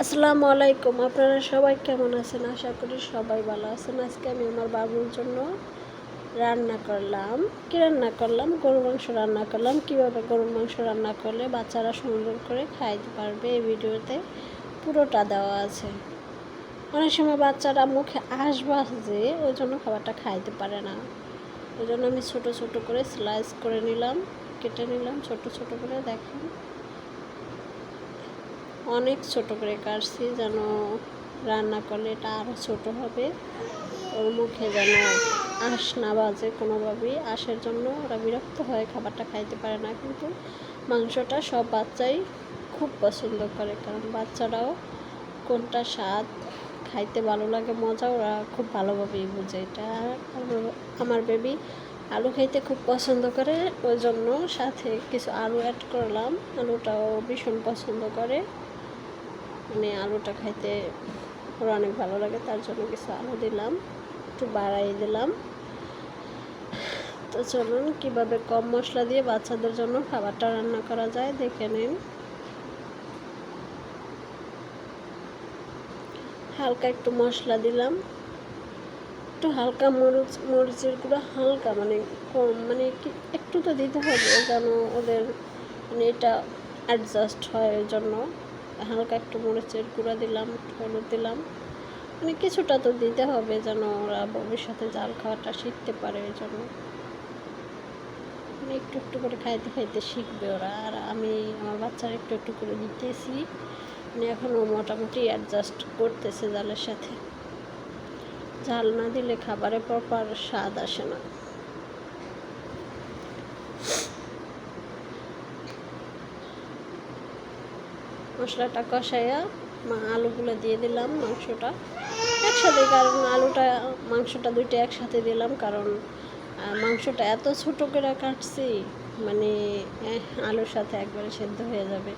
আসসালামু আলাইকুম। আপনারা সবাই কেমন আছেন? আশা করি সবাই ভালো আছেন। আজকে আমি আমার বাবুর জন্য রান্না করলাম। কি রান্না করলাম? গরুর মাংস রান্না করলাম। কিভাবে গরুর মাংস রান্না করলে বাচ্চারা সুন্দর করে খাইতে পারবে এই ভিডিওতে পুরোটা দেওয়া আছে। অনেক সময় বাচ্চারা মুখে আঁশ বাজে, ওই জন্য খাবারটা খাইতে পারে না। ওই জন্য আমি ছোট ছোট করে স্লাইস করে নিলাম, কেটে নিলাম ছোট ছোট করে। দেখেন অনেক ছোট করে কাটছি যেন রান্না করলে এটা আরও ছোট হবে। ওর মুখে যেন আঁশ না বাজে কোনোভাবেই। আঁশের জন্য ওরা বিরক্ত হয়ে খাবারটা খাইতে পারে না। কিন্তু মাংসটা সব বাচ্চাই খুব পছন্দ করে, কারণ বাচ্চারাও কোনটা স্বাদ খাইতে ভালো লাগে, মজা ওরা খুব ভালোভাবেই বুঝে। এটা আমার বেবি আলু খাইতে খুব পছন্দ করে, ওই জন্য সাথে কিছু আলু অ্যাড করলাম। আলুটাও ভীষণ পছন্দ করে, মানে আলুটা খাইতে ওর অনেক ভালো লাগে, তার জন্য কিছু আলু দিলাম, একটু বাড়াই দিলাম। তো চলুন কীভাবে কম মশলা দিয়ে বাচ্চাদের জন্য খাবারটা রান্না করা যায় দেখে নিন। হালকা একটু মশলা দিলাম, একটু হালকা মরিচের গুঁড়ো, হালকা মানে কম, মানে একটু তো দিতে হবে যেন ওদের মানে এটা অ্যাডজাস্ট হয়। ওই জন্য হালকা একটু মরিচের গুঁড়া দিলাম, একটু হলুদ দিলাম, মানে কিছুটা তো দিতে হবে যেন ওরা ভবিষ্যতে জাল খাওয়াটা শিখতে পারে। ওই জন্য মানে একটু একটু করে খাইতে খাইতে শিখবে ওরা। আর আমি আমার বাচ্চারা একটু একটু করে দিতেছি, মানে এখন ও মোটামুটি অ্যাডজাস্ট করতেছে জালের সাথে। ঝাল না দিলে খাবারে প্রপার স্বাদ আসে না। মশলাটা কষাইয়া আলুগুলো দিয়ে দিলাম, মাংসটা একসাথে, কারণ মাংসটা দুইটা একসাথে দিলাম, কারণ মাংসটা এত ছোটো করে কাটছি, মানে আলুর সাথে একবারে সেদ্ধ হয়ে যাবে।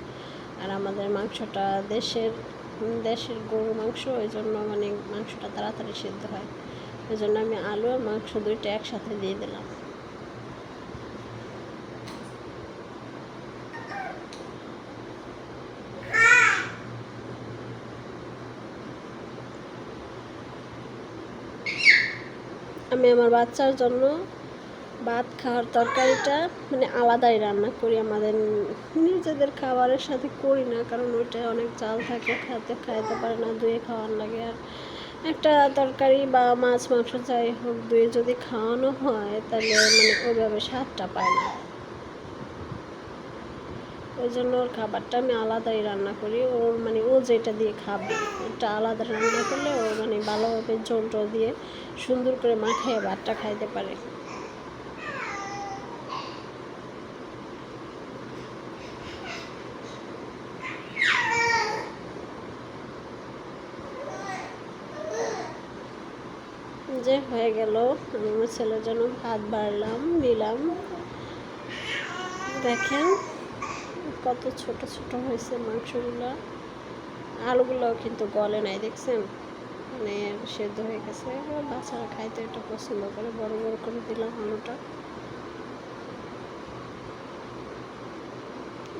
আর আমাদের মাংসটা দেশের গরুর মাংস, ওই জন্য মানে মাংসটা তাড়াতাড়ি সেদ্ধ হয়। ওই জন্য আমি আলু আর মাংস দুইটা একসাথে দিয়ে দিলাম। আমি আমার বাচ্চার জন্য ভাত খাওয়ার তরকারিটা মানে আলাদাই রান্না করি, আমাদের নিজেদের খাবারের সাথে করি না, কারণ ওইটায় অনেক চাল থাকে, খাইতে পারে না, ধুয়ে খাওয়ার লাগে। আর একটা তরকারি বা মাছ মাংস যাই হোক ধুয়ে যদি খাওয়ানো হয় তাহলে মানে ওইভাবে স্বাদটা পায় না। ওই জন্য ওর খাবারটা আমি আলাদাই রান্না করি। ওর মানে ও যেটা দিয়ে খাবে ওটা আলাদা রান্না করলে ও মানে ভালোভাবে ঝোল টোল দিয়ে সুন্দর করে মাখিয়ে ভাতটা খাইতে পারে। যে হয়ে গেল, আমি আমার ছেলের জন্য ভাত বাড়লাম, নিলাম। দেখেন কত ছোট ছোট হয়েছে মাংসগুলো। আলুগুলোও কিন্তু গলে নাই, দেখছেন, মানে সেদ্ধ হয়ে গেছে। বাচ্চারা খাইতে এটা পছন্দ করে, বড় বড় করে দিলাম আলুটা।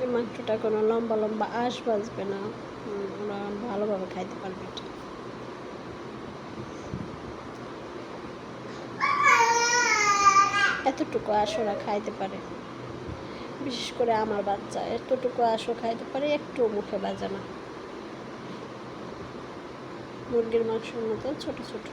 এই মাংসটা কোনো লম্বা লম্বা আঁশ বাজবে না, ওরা ভালোভাবে খাইতে পারবে এটা। এতটুকু আঁশ ওরা খাইতে পারে, বিশেষ করে আমার বাচ্চা এতটুকু আঁশও খাইতে পারে, একটু মুখে বাজে না। মুরগির মাংসের মতো ছোট ছোট।